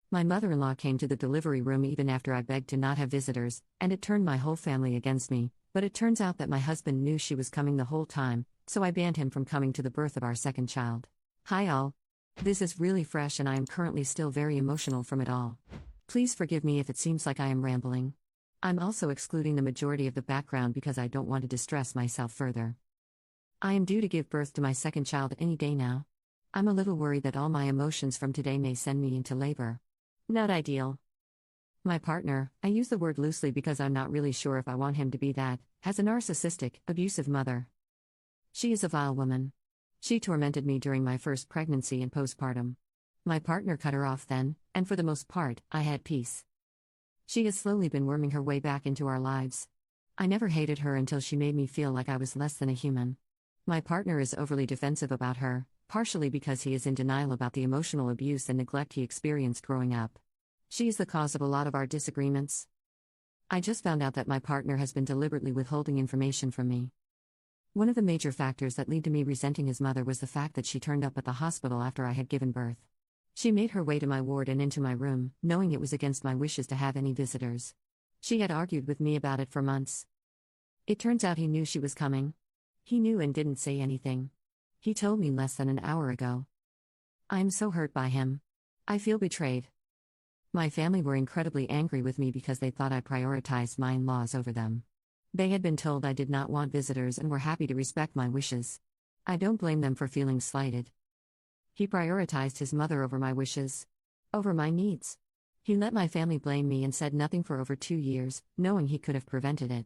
My mother-in-law came to the delivery room even after I begged to not have visitors, and it turned my whole family against me, but it turns out that my husband knew she was coming the whole time, so I banned him from coming to the birth of our second child. Hi all. This is really fresh and I am currently still very emotional from it all. Please forgive me if it seems like I am rambling. I'm also excluding the majority of the background because I don't want to distress myself further. I am due to give birth to my second child any day now. I'm a little worried that all my emotions from today may send me into labor. Not ideal. My partner, I use the word loosely because I'm not really sure if I want him to be that, has a narcissistic, abusive mother. She is a vile woman. She tormented me during my first pregnancy and postpartum. My partner cut her off then, and for the most part, I had peace. She has slowly been worming her way back into our lives. I never hated her until she made me feel like I was less than a human. My partner is overly defensive about her, partially because he is in denial about the emotional abuse and neglect he experienced growing up. She is the cause of a lot of our disagreements. I just found out that my partner has been deliberately withholding information from me. One of the major factors that lead to me resenting his mother was the fact that she turned up at the hospital after I had given birth. She made her way to my ward and into my room, knowing it was against my wishes to have any visitors. She had argued with me about it for months. It turns out he knew she was coming. He knew and didn't say anything. He told me less than an hour ago. I am so hurt by him. I feel betrayed. My family were incredibly angry with me because they thought I prioritized my in-laws over them. They had been told I did not want visitors and were happy to respect my wishes. I don't blame them for feeling slighted. He prioritized his mother over my wishes, over my needs. He let my family blame me and said nothing for over 2 years, knowing he could have prevented it.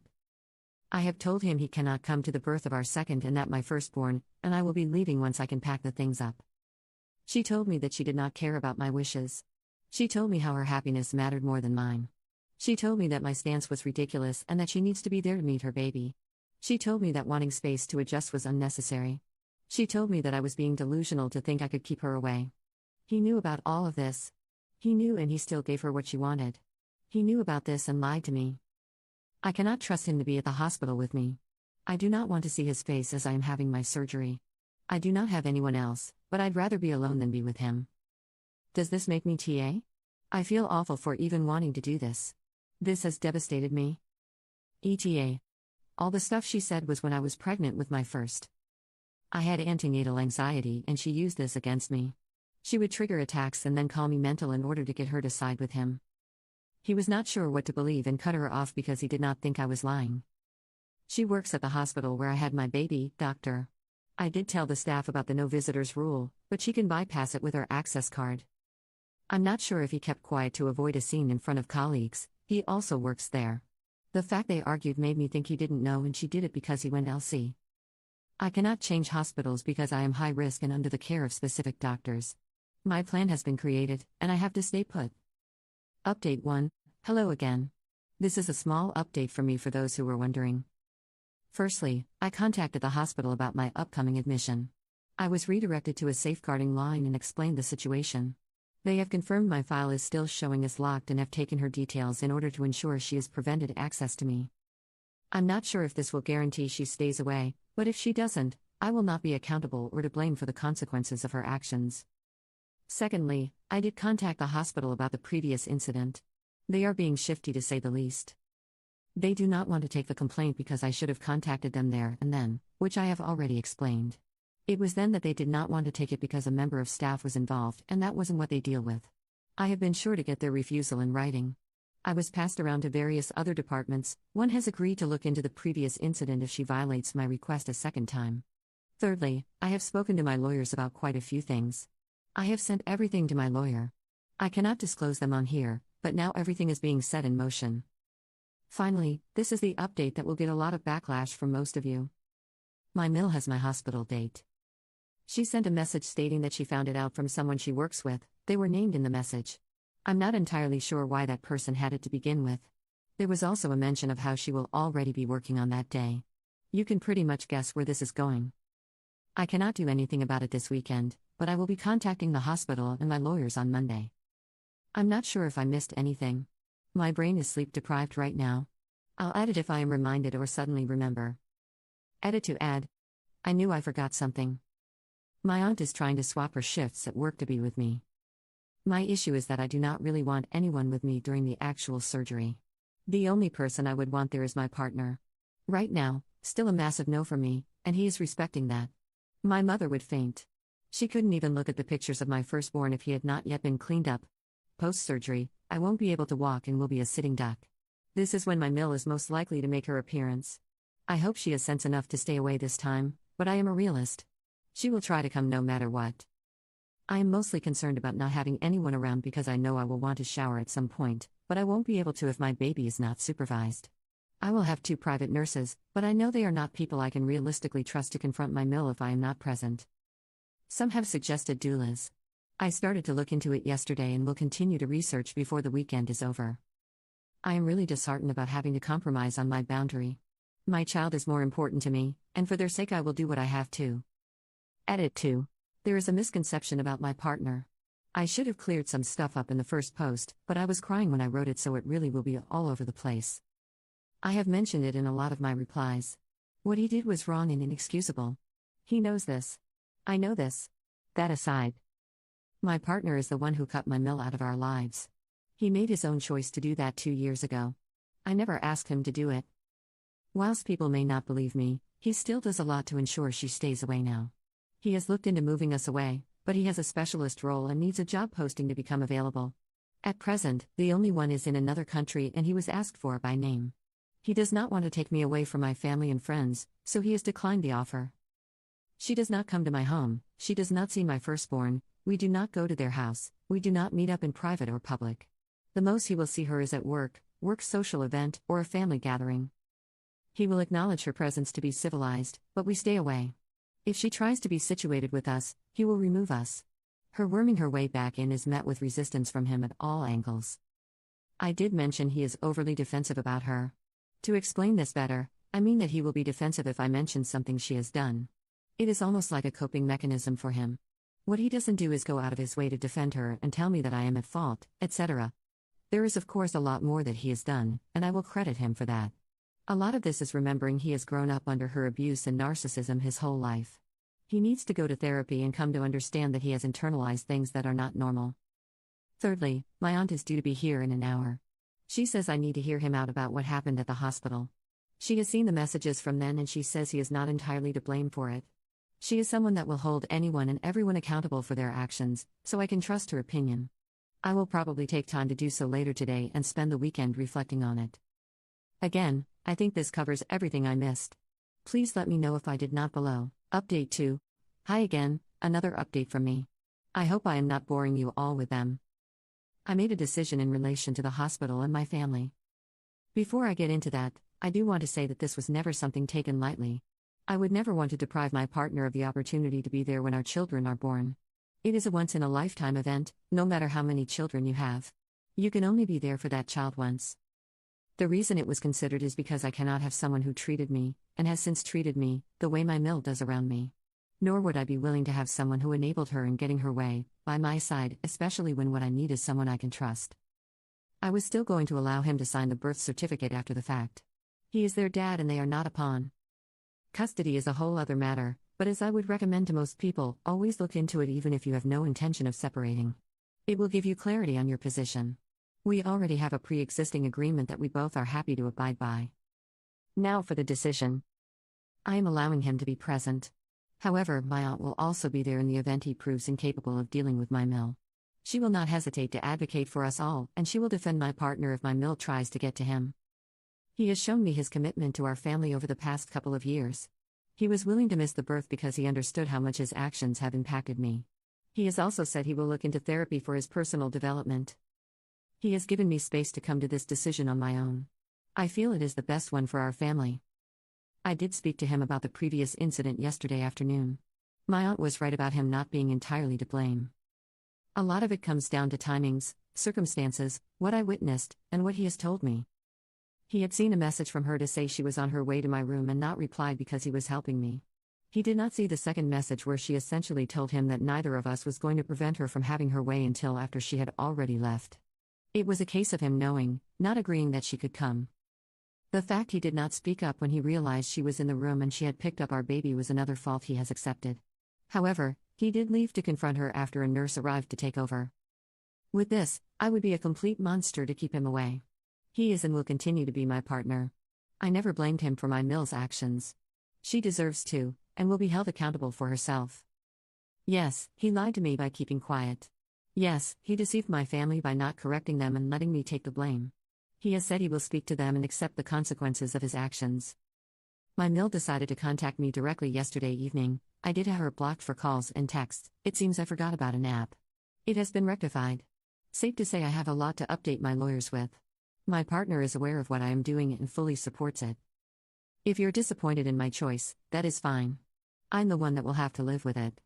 I have told him he cannot come to the birth of our second and that my firstborn, and I will be leaving once I can pack the things up. She told me that she did not care about my wishes. She told me how her happiness mattered more than mine. She told me that my stance was ridiculous and that she needs to be there to meet her baby. She told me that wanting space to adjust was unnecessary. She told me that I was being delusional to think I could keep her away. He knew about all of this. He knew and he still gave her what she wanted. He knew about this and lied to me. I cannot trust him to be at the hospital with me. I do not want to see his face as I am having my surgery. I do not have anyone else, but I'd rather be alone than be with him. Does this make me TA? I feel awful for even wanting to do this. This has devastated me. ETA. All the stuff she said was when I was pregnant with my first. I had antenatal anxiety and she used this against me. She would trigger attacks and then call me mental in order to get her to side with him. He was not sure what to believe and cut her off because he did not think I was lying. She works at the hospital where I had my baby, doctor. I did tell the staff about the no visitors rule, but she can bypass it with her access card. I'm not sure if he kept quiet to avoid a scene in front of colleagues. He also works there. The fact they argued made me think he didn't know and she did it because he went LC. I cannot change hospitals because I am high risk and under the care of specific doctors. My plan has been created, and I have to stay put. Update 1. Hello again. This is a small update for me for those who were wondering. Firstly, I contacted the hospital about my upcoming admission. I was redirected to a safeguarding line and explained the situation. They have confirmed my file is still showing as locked and have taken her details in order to ensure she is prevented access to me. I'm not sure if this will guarantee she stays away, but if she doesn't, I will not be accountable or to blame for the consequences of her actions. Secondly, I did contact the hospital about the previous incident. They are being shifty to say the least. They do not want to take the complaint because I should have contacted them there and then, which I have already explained. It was then that they did not want to take it because a member of staff was involved and that wasn't what they deal with. I have been sure to get their refusal in writing. I was passed around to various other departments. One has agreed to look into the previous incident if she violates my request a second time. Thirdly, I have spoken to my lawyers about quite a few things. I have sent everything to my lawyer. I cannot disclose them on here, but now everything is being set in motion. Finally, this is the update that will get a lot of backlash from most of you. My mill has my hospital date. She sent a message stating that she found it out from someone she works with. They were named in the message. I'm not entirely sure why that person had it to begin with. There was also a mention of how she will already be working on that day. You can pretty much guess where this is going. I cannot do anything about it this weekend, but I will be contacting the hospital and my lawyers on Monday. I'm not sure if I missed anything. My brain is sleep deprived right now. I'll add it if I am reminded or suddenly remember. Edit to add. I knew I forgot something. My aunt is trying to swap her shifts at work to be with me. My issue is that I do not really want anyone with me during the actual surgery. The only person I would want there is my partner. Right now, still a massive no from me, and he is respecting that. My mother would faint. She couldn't even look at the pictures of my firstborn if he had not yet been cleaned up. Post-surgery, I won't be able to walk and will be a sitting duck. This is when my Mill is most likely to make her appearance. I hope she has sense enough to stay away this time, but I am a realist. She will try to come no matter what. I am mostly concerned about not having anyone around because I know I will want to shower at some point, but I won't be able to if my baby is not supervised. I will have 2 private nurses, but I know they are not people I can realistically trust to confront my Mill if I am not present. Some have suggested doulas. I started to look into it yesterday and will continue to research before the weekend is over. I am really disheartened about having to compromise on my boundary. My child is more important to me, and for their sake I will do what I have to. Edit 2. There is a misconception about my partner. I should have cleared some stuff up in the first post, but I was crying when I wrote it, so it really will be all over the place. I have mentioned it in a lot of my replies. What he did was wrong and inexcusable. He knows this. I know this. That aside, my partner is the one who cut my Mill out of our lives. He made his own choice to do that 2 years ago. I never asked him to do it. Whilst people may not believe me, he still does a lot to ensure she stays away now. He has looked into moving us away, but he has a specialist role and needs a job posting to become available. At present, the only one is in another country and he was asked for by name. He does not want to take me away from my family and friends, so he has declined the offer. She does not come to my home, she does not see my firstborn, we do not go to their house, we do not meet up in private or public. The most he will see her is at work social event, or a family gathering. He will acknowledge her presence to be civilized, but we stay away. If she tries to be situated with us, he will remove us. Her worming her way back in is met with resistance from him at all angles. I did mention he is overly defensive about her. To explain this better, I mean that he will be defensive if I mention something she has done. It is almost like a coping mechanism for him. What he doesn't do is go out of his way to defend her and tell me that I am at fault, etc. There is of course a lot more that he has done, and I will credit him for that. A lot of this is remembering he has grown up under her abuse and narcissism his whole life. He needs to go to therapy and come to understand that he has internalized things that are not normal. Thirdly, my aunt is due to be here in an hour. She says I need to hear him out about what happened at the hospital. She has seen the messages from then and she says he is not entirely to blame for it. She is someone that will hold anyone and everyone accountable for their actions, so I can trust her opinion. I will probably take time to do so later today and spend the weekend reflecting on it. Again, I think this covers everything I missed. Please let me know if I did not below. Update 2. Hi again, another update from me. I hope I am not boring you all with them. I made a decision in relation to the hospital and my family. Before I get into that, I do want to say that this was never something taken lightly. I would never want to deprive my partner of the opportunity to be there when our children are born. It is a once-in-a-lifetime event, no matter how many children you have. You can only be there for that child once. The reason it was considered is because I cannot have someone who treated me, and has since treated me, the way my Mill does around me. Nor would I be willing to have someone who enabled her in getting her way, by my side, especially when what I need is someone I can trust. I was still going to allow him to sign the birth certificate after the fact. He is their dad and they are not a pawn. Custody is a whole other matter, but as I would recommend to most people, always look into it even if you have no intention of separating. It will give you clarity on your position. We already have a pre-existing agreement that we both are happy to abide by. Now for the decision. I am allowing him to be present. However, my aunt will also be there in the event he proves incapable of dealing with my Mill. She will not hesitate to advocate for us all, and she will defend my partner if my Mill tries to get to him. He has shown me his commitment to our family over the past couple of years. He was willing to miss the birth because he understood how much his actions have impacted me. He has also said he will look into therapy for his personal development. He has given me space to come to this decision on my own. I feel it is the best one for our family. I did speak to him about the previous incident yesterday afternoon. My aunt was right about him not being entirely to blame. A lot of it comes down to timings, circumstances, what I witnessed, and what he has told me. He had seen a message from her to say she was on her way to my room and not replied because he was helping me. He did not see the second message where she essentially told him that neither of us was going to prevent her from having her way until after she had already left. It was a case of him knowing, not agreeing that she could come. The fact he did not speak up when he realized she was in the room and she had picked up our baby was another fault he has accepted. However, he did leave to confront her after a nurse arrived to take over. With this, I would be a complete monster to keep him away. He is and will continue to be my partner. I never blamed him for my Mill's actions. She deserves to, and will be held accountable for herself. Yes, he lied to me by keeping quiet. Yes, he deceived my family by not correcting them and letting me take the blame. He has said he will speak to them and accept the consequences of his actions. My Mill decided to contact me directly yesterday evening. I did have her blocked for calls and texts. It seems I forgot about an app. It has been rectified. Safe to say I have a lot to update my lawyers with. My partner is aware of what I am doing and fully supports it. If you're disappointed in my choice, that is fine. I'm the one that will have to live with it.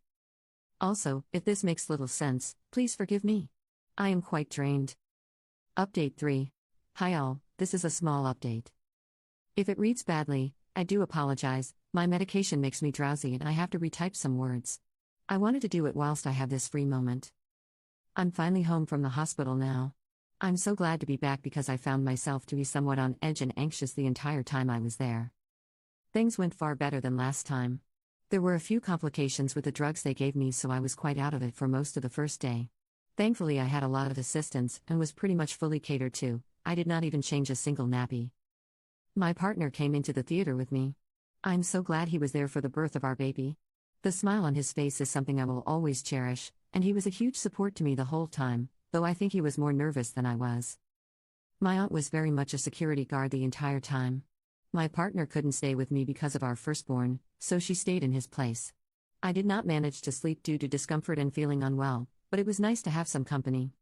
Also, if this makes little sense, please forgive me. I am quite drained. Update 3. Hi all, this is a small update. If it reads badly, I do apologize. My medication makes me drowsy and I have to retype some words. I wanted to do it whilst I have this free moment. I'm finally home from the hospital now. I'm so glad to be back because I found myself to be somewhat on edge and anxious the entire time I was there. Things went far better than last time. There were a few complications with the drugs they gave me, so I was quite out of it for most of the first day. Thankfully, I had a lot of assistance and was pretty much fully catered to. I did not even change a single nappy. My partner came into the theater with me. I'm so glad he was there for the birth of our baby. The smile on his face is something I will always cherish, and he was a huge support to me the whole time, though I think he was more nervous than I was. My aunt was very much a security guard the entire time. My partner couldn't stay with me because of our firstborn, so she stayed in his place. I did not manage to sleep due to discomfort and feeling unwell, but it was nice to have some company.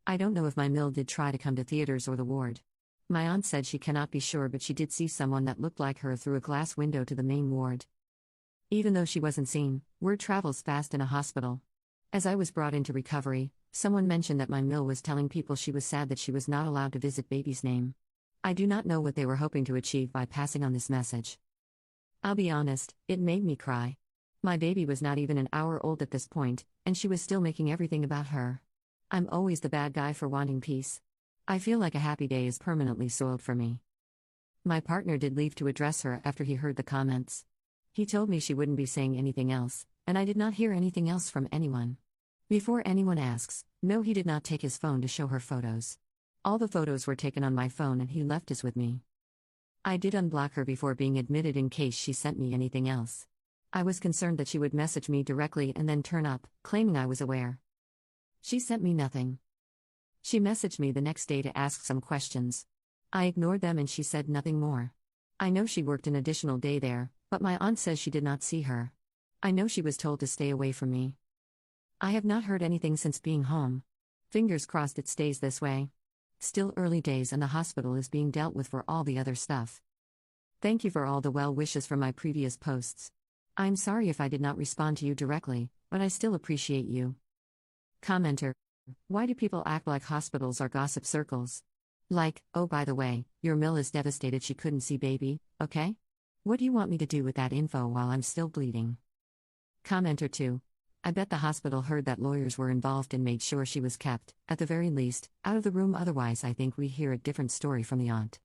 I don't know if my Mill did try to come to theaters or the ward. My aunt said she cannot be sure, but she did see someone that looked like her through a glass window to the main ward. Even though she wasn't seen, word travels fast in a hospital. As I was brought into recovery, someone mentioned that my Mill was telling people she was sad that she was not allowed to visit baby's name. I do not know what they were hoping to achieve by passing on this message. I'll be honest, it made me cry. My baby was not even an hour old at this point, and she was still making everything about her. I'm always the bad guy for wanting peace. I feel like a happy day is permanently soiled for me. My partner did leave to address her after he heard the comments. He told me she wouldn't be saying anything else, and I did not hear anything else from anyone. Before anyone asks, no, he did not take his phone to show her photos. All the photos were taken on my phone and he left his with me. I did unblock her before being admitted in case she sent me anything else. I was concerned that she would message me directly and then turn up, claiming I was aware. She sent me nothing. She messaged me the next day to ask some questions. I ignored them and she said nothing more. I know she worked an additional day there, but my aunt says she did not see her. I know she was told to stay away from me. I have not heard anything since being home. Fingers crossed it stays this way. Still early days and the hospital is being dealt with for all the other stuff. Thank you for all the well wishes from my previous posts. I'm sorry if I did not respond to you directly, but I still appreciate you. Commenter. Why do people act like hospitals are gossip circles? Like, oh by the way, your Mill is devastated she couldn't see baby, okay? What do you want me to do with that info while I'm still bleeding? Commenter 2. I bet the hospital heard that lawyers were involved and made sure she was kept, at the very least, out of the room. Otherwise I think we hear a different story from the aunt.